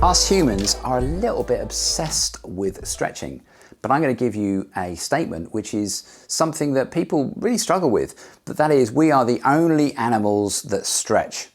Us humans are a little bit obsessed with stretching, but I'm going to give you a statement which is something that people really struggle with, but that is, we are the only animals that stretch.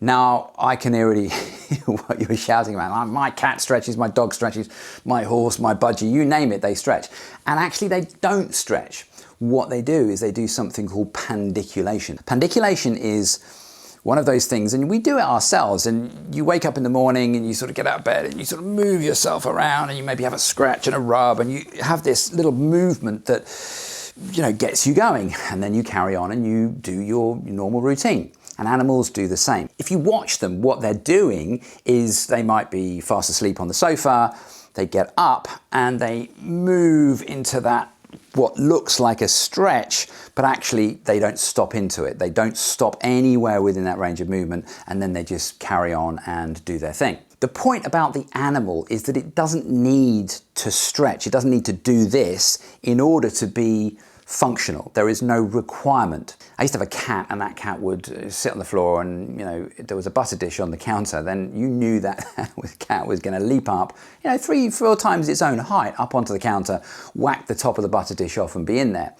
Now, I can already hear what you're shouting about. My cat stretches, my dog stretches, my horse, my budgie, you name it, they stretch. And actually they don't stretch. What they do is they do something called pandiculation. Pandiculation is one of those things, and we do it ourselves, and you wake up in the morning and you sort of get out of bed and you sort of move yourself around and you maybe have a scratch and a rub and you have this little movement that, you know, gets you going, and then you carry on and you do your normal routine. And animals do the same. If you watch them, what they're doing is they might be fast asleep on the sofa, they get up and they move into that what looks like a stretch, but actually they don't stop into it. They don't stop anywhere within that range of movement, and then they just carry on and do their thing. The point about the animal is that it doesn't need to stretch. It doesn't need to do this in order to be functional. There is no requirement. I used to have a cat, and that cat would sit on the floor, and there was a butter dish on the counter. Then you knew that the cat was going to leap up, 3-4 times its own height up onto the counter, whack the top of the butter dish off and be in there.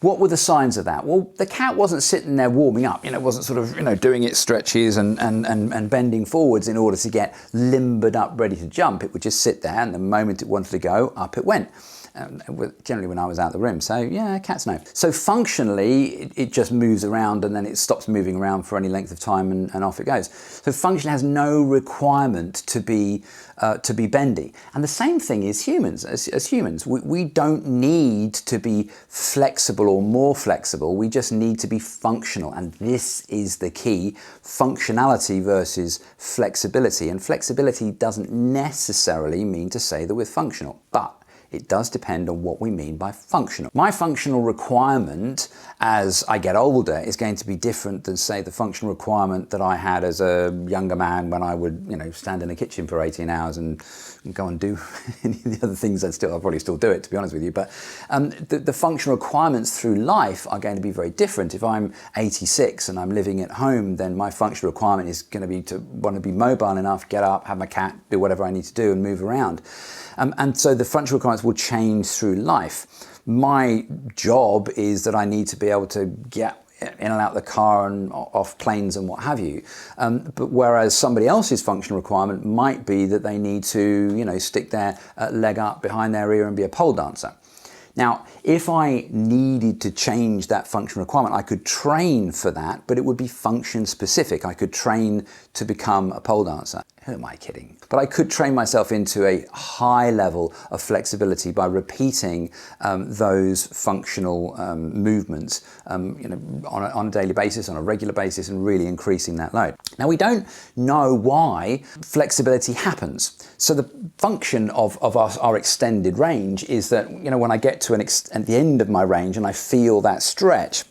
What were the signs of that? Well, the cat wasn't sitting there warming up, wasn't sort of, doing its stretches and bending forwards in order to get limbered up, ready to jump. It would just sit there, and the moment it wanted to go, up it went. Generally when I was out of the room. So yeah, cats know. So functionally, it just moves around and then it stops moving around for any length of time and off it goes. So functionally has no requirement to be bendy. And the same thing is humans. As humans, we don't need to be flexible or more flexible. We just need to be functional. And this is the key: functionality versus flexibility. And flexibility doesn't necessarily mean to say that we're functional, but it does depend on what we mean by functional. My functional requirement as I get older is going to be different than, say, the functional requirement that I had as a younger man when I would, stand in the kitchen for 18 hours and go and do any of the other things I'll probably still do it, to be honest with you. But the functional requirements through life are going to be very different. If I'm 86 and I'm living at home, then my functional requirement is going to be to want to be mobile enough, get up, have my cat, do whatever I need to do and move around. And so the functional requirements will change through life. My job is that I need to be able to get in and out of the car and off planes and what have you. But whereas somebody else's functional requirement might be that they need to, stick their leg up behind their ear and be a pole dancer. Now, if I needed to change that functional requirement, I could train for that, but it would be function specific. I could train to become a pole dancer. Who am I kidding? But I could train myself into a high level of flexibility by repeating those functional movements on a daily basis, on a regular basis, and really increasing that load. Now, we don't know why flexibility happens. So the function of our extended range is that, when I get to at the end of my range and I feel that stretch,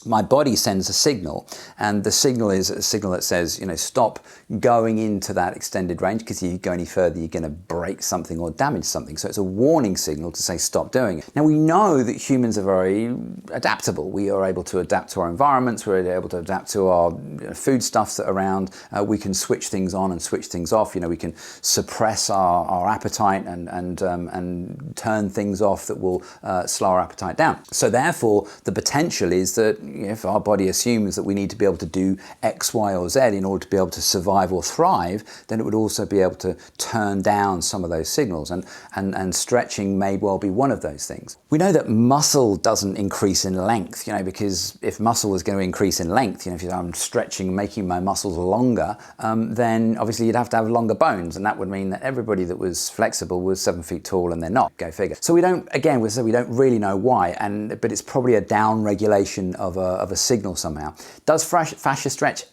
my body sends a signal, and the signal is a signal that says, stop going into that extended range, because if you go any further, you're going to break something or damage something. So it's a warning signal to say stop doing it. Now, we know that humans are very adaptable. We are able to adapt to our environments. We're able to adapt to our foodstuffs that are around. We can switch things on and switch things off. We can suppress our appetite and turn things off that will slow our appetite down. So therefore, the potential is that if our body assumes that we need to be able to do X, Y, or Z in order to be able to survive or thrive, then it would also be able to turn down some of those signals. And stretching may well be one of those things. We know that muscle doesn't increase in length, because if muscle was going to increase in length, if I'm stretching, making my muscles longer, then obviously you'd have to have longer bones. And that would mean that everybody that was flexible was 7 feet tall, and they're not. Go figure. So we don't really know why, but it's probably a down regulation of a signal somehow. Does fascia stretch?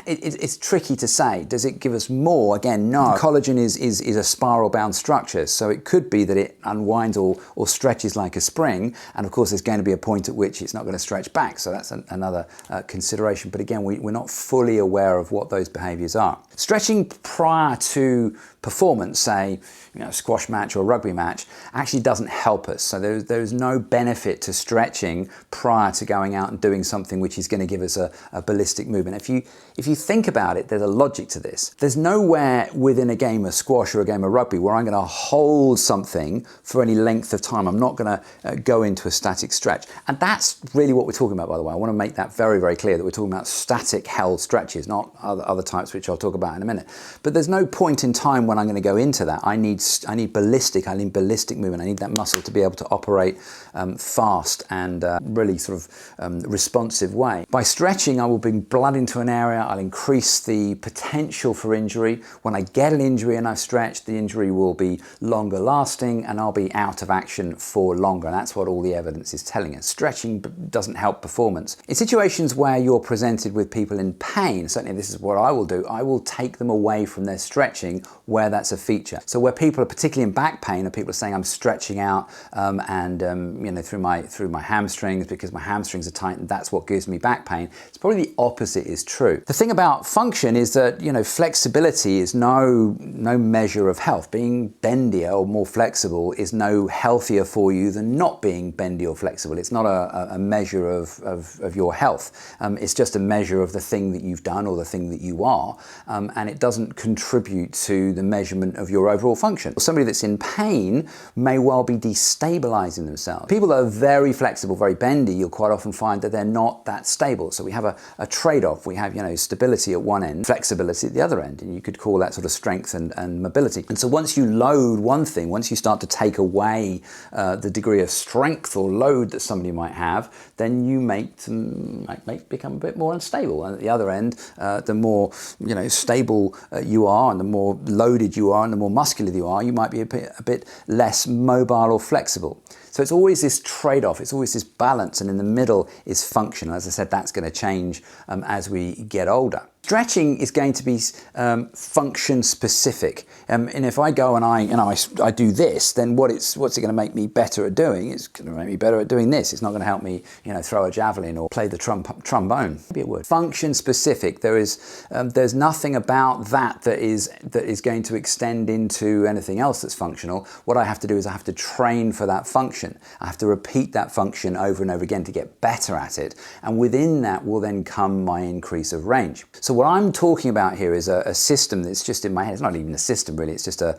It's tricky to say. Does it give us more? Again, no. Collagen is a spiral-bound structure, so it could be that it unwinds or stretches like a spring, and of course there's going to be a point at which it's not going to stretch back, so that's another consideration. But again, we're not fully aware of what those behaviours are. Stretching prior to performance, say, a squash match or a rugby match, actually doesn't help us. So there's no benefit to stretching prior to going out and doing something which is going to give us a ballistic movement. If you if you think about it, there's a logic to this. There's nowhere within a game of squash or a game of rugby where I'm going to hold something for any length of time. I'm not going to go into a static stretch. And that's really what we're talking about, by the way. I want to make that very, very clear that we're talking about static held stretches, not other types which I'll talk about in a minute. But there's no point in time when I'm going to go into that. I need ballistic movement. I need that muscle to be able to operate fast and really sort of responsive way. By stretching, I will bring blood into an area. I'll increase the potential for injury. When I get an injury and I've stretched, the injury will be longer lasting and I'll be out of action for longer. And that's what all the evidence is telling us. Stretching doesn't help performance. In situations where you're presented with people in pain, certainly this is what I will do, I will take them away from their stretching where that's a feature. So where people are particularly in back pain, and people are saying I'm stretching out through my hamstrings because my hamstrings are tight and that's what gives me back pain. It's probably the opposite is true. The thing about function is that, flexibility is no measure of health. Being bendier or more flexible is no healthier for you than not being bendy or flexible. It's not a measure of your health. It's just a measure of the thing that you've done or the thing that you are, and it doesn't contribute to the measurement of your overall function. Somebody that's in pain may well be destabilizing themselves. People that are very flexible, very bendy, you'll quite often find that they're not that stable. So we have a trade-off. We have, stability at one end, flexibility at the other end, and you could call that sort of strength and mobility. And so once you load one thing, once you start to take away the degree of strength or load that somebody might have, then you become a bit more unstable. And at the other end, the more stable you are, and the more loaded you are, and the more muscular you are, you might be a bit less mobile or flexible. So it's always this trade-off, it's always this balance, and in the middle is function. As I said, that's going to change as we get older. Stretching is going to be function specific, and if I go and I do this, then what's it going to make me better at doing? It's going to make me better at doing this. It's not going to help me, throw a javelin or play the trombone. Maybe it would. Function specific. There's nothing about that is going to extend into anything else that's functional. What I have to do is I have to train for that function. I have to repeat that function over and over again to get better at it, and within that will then come my increase of range. So what I'm talking about here is a system that's just in my head. It's not even a system really, it's just a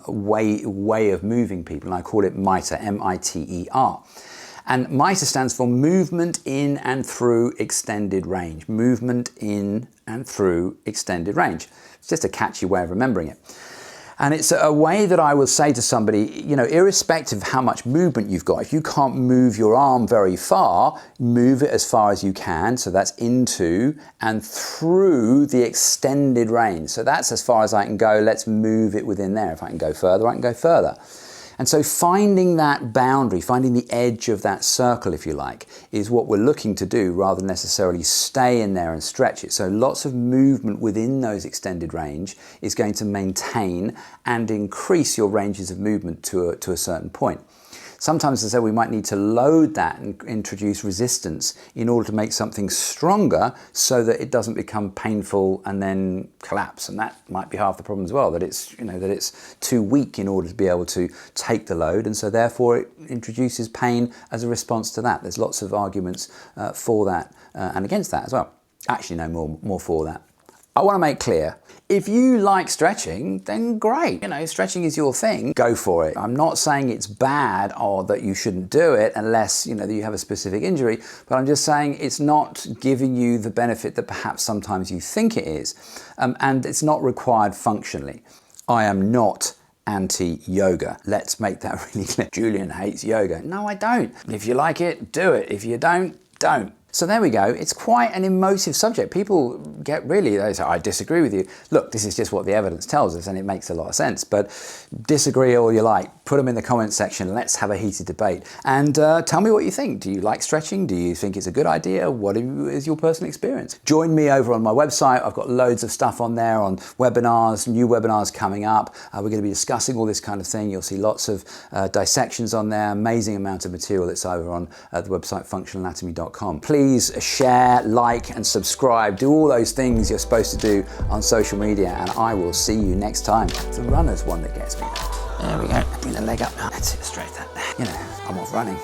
way of moving people, and I call it MITER, M-I-T-E-R. And MITER stands for movement in and through extended range. Movement in and through extended range. It's just a catchy way of remembering it. And it's a way that I will say to somebody, irrespective of how much movement you've got, if you can't move your arm very far, move it as far as you can. So that's into and through the extended range. So that's as far as I can go. Let's move it within there. If I can go further, I can go further. And so finding that boundary, finding the edge of that circle, if you like, is what we're looking to do rather than necessarily stay in there and stretch it. So lots of movement within those extended range is going to maintain and increase your ranges of movement to a certain point. Sometimes, as I say, we might need to load that and introduce resistance in order to make something stronger so that it doesn't become painful and then collapse. And that might be half the problem as well, that it's too weak in order to be able to take the load, and so therefore it introduces pain as a response to that. There's lots of arguments for that and against that as well. Actually, no, more for that. I want to make clear, if you like stretching, then great. Stretching is your thing, go for it. I'm not saying it's bad or that you shouldn't do it unless, that you have a specific injury, but I'm just saying it's not giving you the benefit that perhaps sometimes you think it is, and it's not required functionally. I am not anti-yoga. Let's make that really clear. Julian hates yoga. No, I don't. If you like it, do it. If you don't, don't. So there we go. It's quite an emotive subject. People they say, I disagree with you. Look, this is just what the evidence tells us, and it makes a lot of sense. But disagree all you like. Put them in the comments section. Let's have a heated debate. And tell me what you think. Do you like stretching? Do you think it's a good idea? What is your personal experience? Join me over on my website. I've got loads of stuff on there on webinars, new webinars coming up. We're going to be discussing all this kind of thing. You'll see lots of dissections on there. Amazing amount of material that's over on the website functionalanatomy.com. Please share, like, and subscribe. Do all those things you're supposed to do on social media, and I will see you next time. It's the runner's one that gets me. There we go. Bring the leg up now. That's it, straight that. I'm off running.